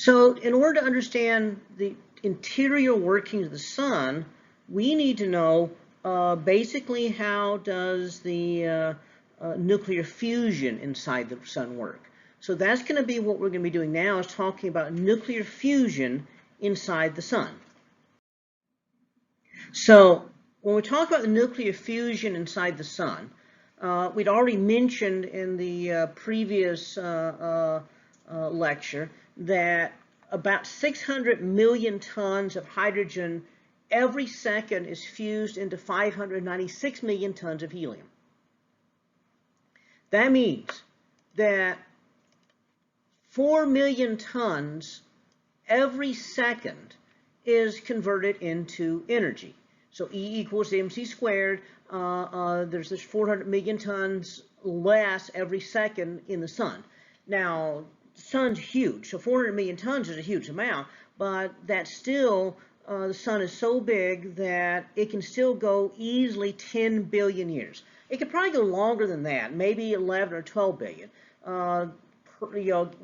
So in order to understand the interior workings of the sun, we need to know basically how does the nuclear fusion inside the sun work. So that's going to be what we're going to be doing now, is talking about nuclear fusion inside the sun. So when we talk about the nuclear fusion inside the sun, we'd already mentioned in the previous lecture that about 600 million tons of hydrogen every second is fused into 596 million tons of helium. That means that 4 million tons every second is converted into energy. So E equals mc squared. There's this 400 million tons less every second in the sun. Now, the sun's huge, so 400 million tons is a huge amount, but that's still, the sun is so big that it can still go easily 10 billion years. It could probably go longer than that, maybe 11 or 12 billion.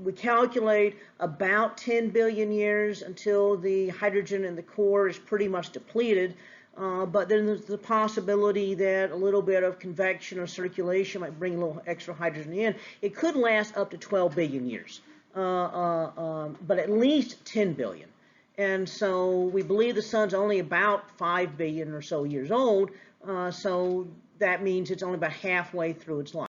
We calculate about 10 billion years until the hydrogen in the core is pretty much depleted. But then there's the possibility that a little bit of convection or circulation might bring a little extra hydrogen in. It could last up to 12 billion years, but at least 10 billion. And so we believe the sun's only about 5 billion or so years old, so that means it's only about halfway through its life.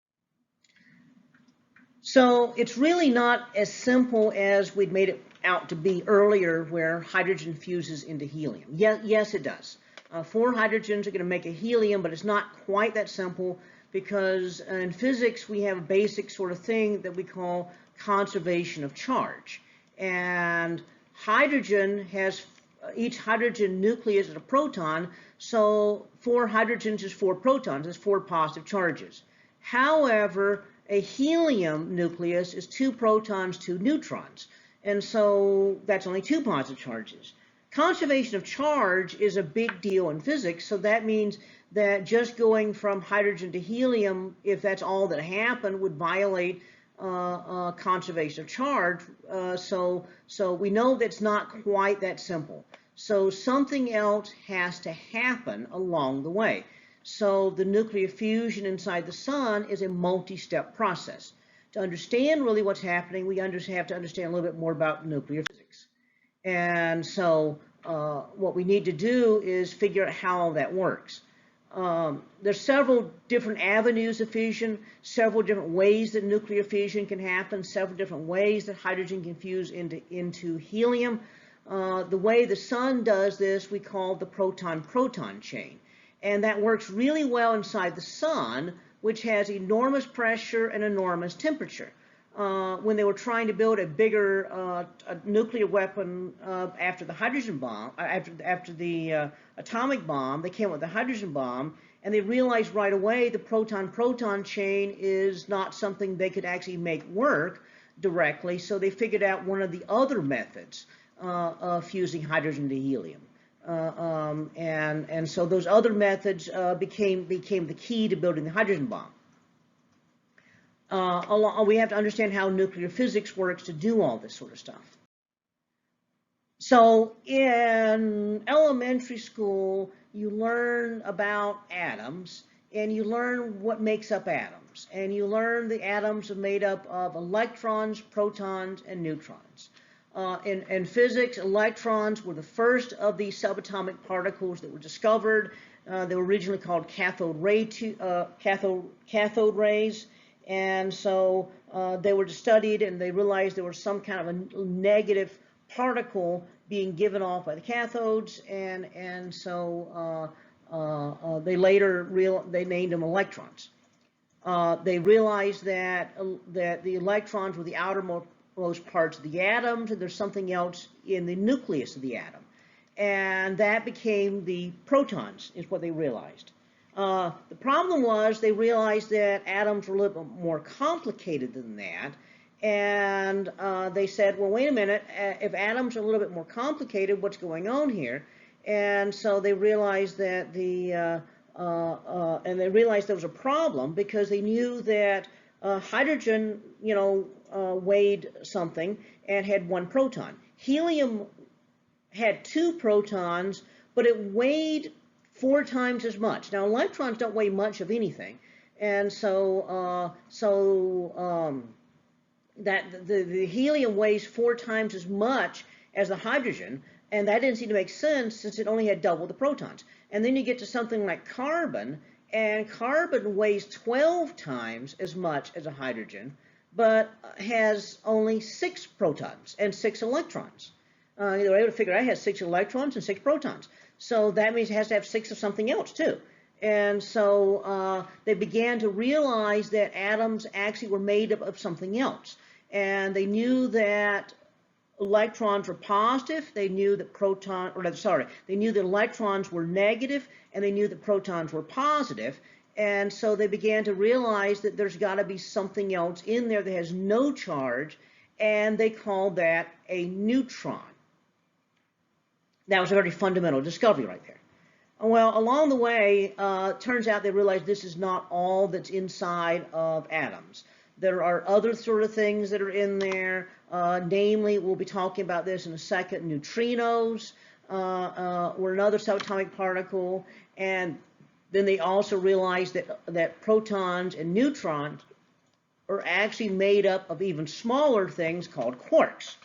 So it's really not as simple as we'd made it out to be earlier, where hydrogen fuses into helium. Yes, it does. 4 hydrogens are going to make a helium, but it's not quite that simple, because in physics we have a basic sort of thing that we call conservation of charge. And hydrogen has, each hydrogen nucleus is a proton, so 4 hydrogens is 4 protons, that's 4 positive charges. However, a helium nucleus is 2 protons, 2 neutrons, and so that's only 2 positive charges. Conservation of charge is a big deal in physics, so that means that just going from hydrogen to helium, if that's all that happened, would violate conservation of charge. So we know that's not quite that simple. So something else has to happen along the way. So the nuclear fusion inside the sun is a multi-step process. To understand really what's happening, we have to understand a little bit more about nuclear physics. And so what we need to do is figure out how all that works. There's several different avenues of fusion, several different ways that nuclear fusion can happen, several different ways that hydrogen can fuse into helium. The way the sun does this we call the proton-proton chain. And that works really well inside the sun, which has enormous pressure and enormous temperature. When they were trying to build a bigger a nuclear weapon after the hydrogen bomb, after the atomic bomb, they came up with the hydrogen bomb, and they realized right away the proton-proton chain is not something they could actually make work directly, so they figured out one of the other methods of fusing hydrogen to helium. And so those other methods became the key to building the hydrogen bomb. We have to understand how nuclear physics works to do all this sort of stuff. So in elementary school, you learn about atoms, and you learn what makes up atoms. And you learn the atoms are made up of electrons, protons, and neutrons. In physics, electrons were the first of these subatomic particles that were discovered. They were originally called cathode rays. And so they were studied, and they realized there was some kind of a negative particle being given off by the cathodes, and so they later they named them electrons. They realized that the electrons were the outermost parts of the atoms, and there's something else in the nucleus of the atom, and that became the protons, is what they realized. The problem was they realized that atoms were a little bit more complicated than that, and they said, well, wait a minute, if atoms are a little bit more complicated, what's going on here? And so they realized that there was a problem, because they knew that Hydrogen, weighed something and had 1 proton. Helium had 2 protons, but it weighed 4 times as much. Now, electrons don't weigh much of anything, and so that the helium weighs 4 times as much as the hydrogen, and that didn't seem to make sense since it only had double the protons. And then you get to something like carbon, and carbon weighs 12 times as much as a hydrogen, but has only 6 protons and 6 electrons. They were able to figure out it has 6 electrons and 6 protons. So that means it has to have 6 of something else too. And so they began to realize that atoms actually were made up of something else. And they knew that electrons were positive, they knew that they knew that electrons were negative, and they knew that protons were positive. And so they began to realize that there's got to be something else in there that has no charge, and they called that a neutron. That was a very fundamental discovery right there. Well, along the way, turns out they realized this is not all that's inside of atoms. There are other sort of things that are in there, namely, we'll be talking about this in a second, neutrinos were another subatomic particle, and then they also realized that protons and neutrons are actually made up of even smaller things called quarks.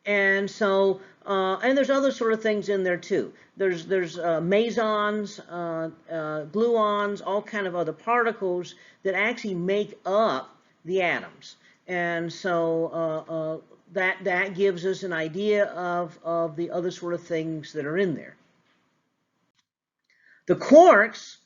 And so, and there's other sort of things in there too. There's mesons, gluons, all kind of other particles that actually make up the atoms. And so that gives us an idea of the other sort of things that are in there. The quarks,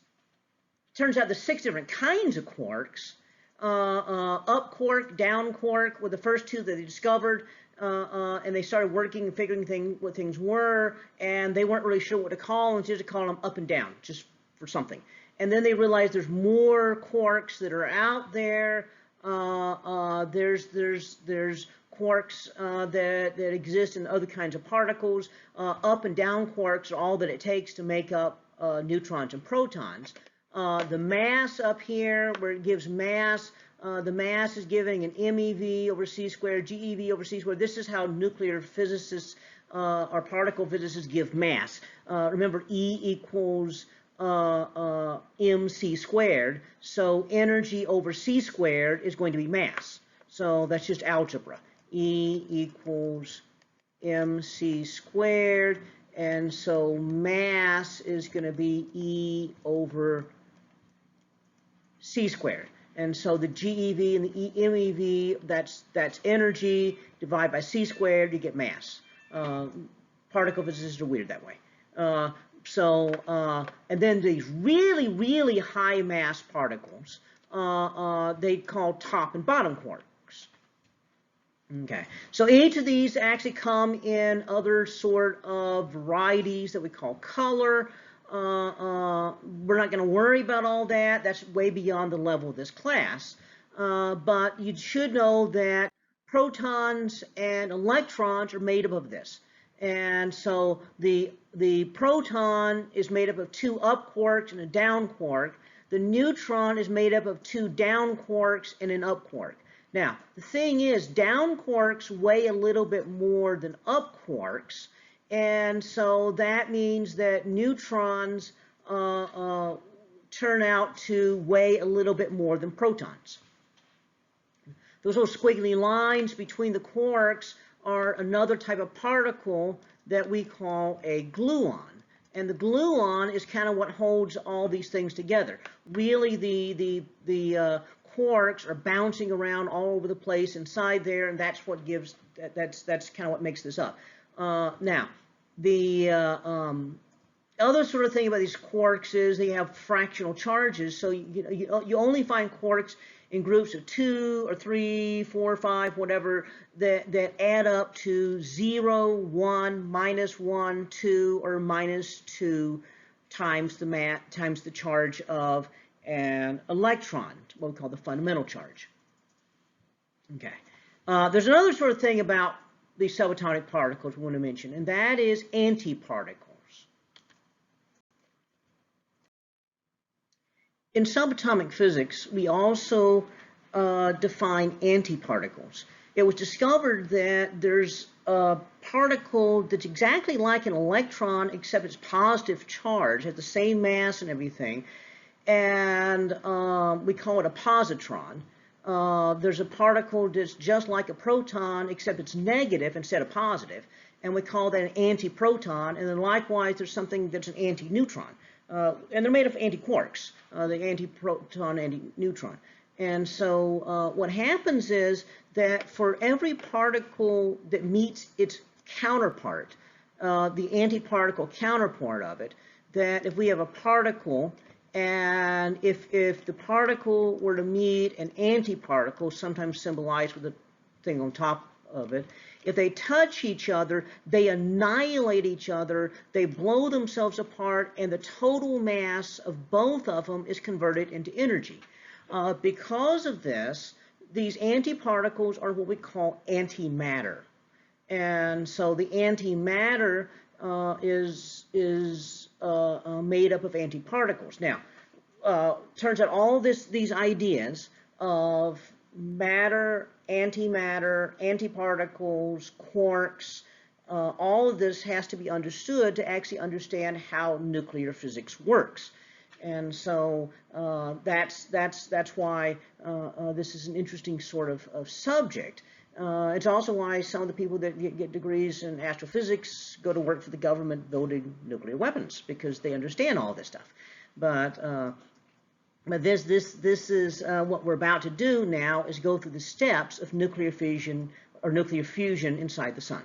turns out there's 6 different kinds of quarks. Up quark, down quark were the first 2 that they discovered. And they started working and figuring what things were, and they weren't really sure what to call them, so just to call them up and down, just for something. And then they realized there's more quarks that are out there. There's quarks that exist in other kinds of particles. Up and down quarks are all that it takes to make up neutrons and protons. The mass up here, where it gives mass, the mass is giving an MeV over c squared, GeV over c squared. This is how nuclear physicists or particle physicists give mass. Remember, E equals mc squared, so energy over c squared is going to be mass. So that's just algebra. E equals mc squared, and so mass is going to be E over c squared. And so the GeV and the MeV, that's energy, divided by c squared, you get mass. Particle physicists are weird that way. And then these really, really high mass particles, they call top and bottom quarks. Okay, so each of these actually come in other sort of varieties that we call color. We're not going to worry about all that. That's way beyond the level of this class. But you should know that protons and electrons are made up of this. And so the proton is made up of 2 up quarks and a down quark. The neutron is made up of 2 down quarks and an up quark. Now, the thing is, down quarks weigh a little bit more than up quarks. And so that means that neutrons turn out to weigh a little bit more than protons. Those little squiggly lines between the quarks are another type of particle that we call a gluon. And the gluon is kind of what holds all these things together. Really, the quarks are bouncing around all over the place inside there, and that's what gives, that's kind of what makes this up. Now, the other sort of thing about these quarks is they have fractional charges. So you only find quarks in groups of 2 or 3, 4, 5, whatever, that add up to 0, 1, -1, 2, or -2 times the charge of an electron, what we call the fundamental charge. Okay. There's another sort of thing about these subatomic particles we want to mention, and that is antiparticles. In subatomic physics, we also define antiparticles. It was discovered that there's a particle that's exactly like an electron, except it's positive charge, has the same mass and everything, and we call it a positron. There's a particle that's just like a proton, except it's negative instead of positive, and we call that an antiproton. And then likewise, there's something that's an antineutron. And they're made of antiquarks, the antiproton, antineutron. And so what happens is that for every particle that meets its counterpart, the antiparticle counterpart of it, that if we have a particle, and if the particle were to meet an antiparticle, sometimes symbolized with a thing on top of it, if they touch each other, they annihilate each other, they blow themselves apart, and the total mass of both of them is converted into energy. Because of this, these antiparticles are what we call antimatter. And so the antimatter is made up of antiparticles. Now, turns out all these ideas of matter, antimatter, antiparticles, quarks, all of this has to be understood to actually understand how nuclear physics works. And so that's why this is an interesting sort of subject. It's also why some of the people that get degrees in astrophysics go to work for the government building nuclear weapons, because they understand all this stuff. But this is what we're about to do now, is go through the steps of nuclear fission or nuclear fusion inside the sun.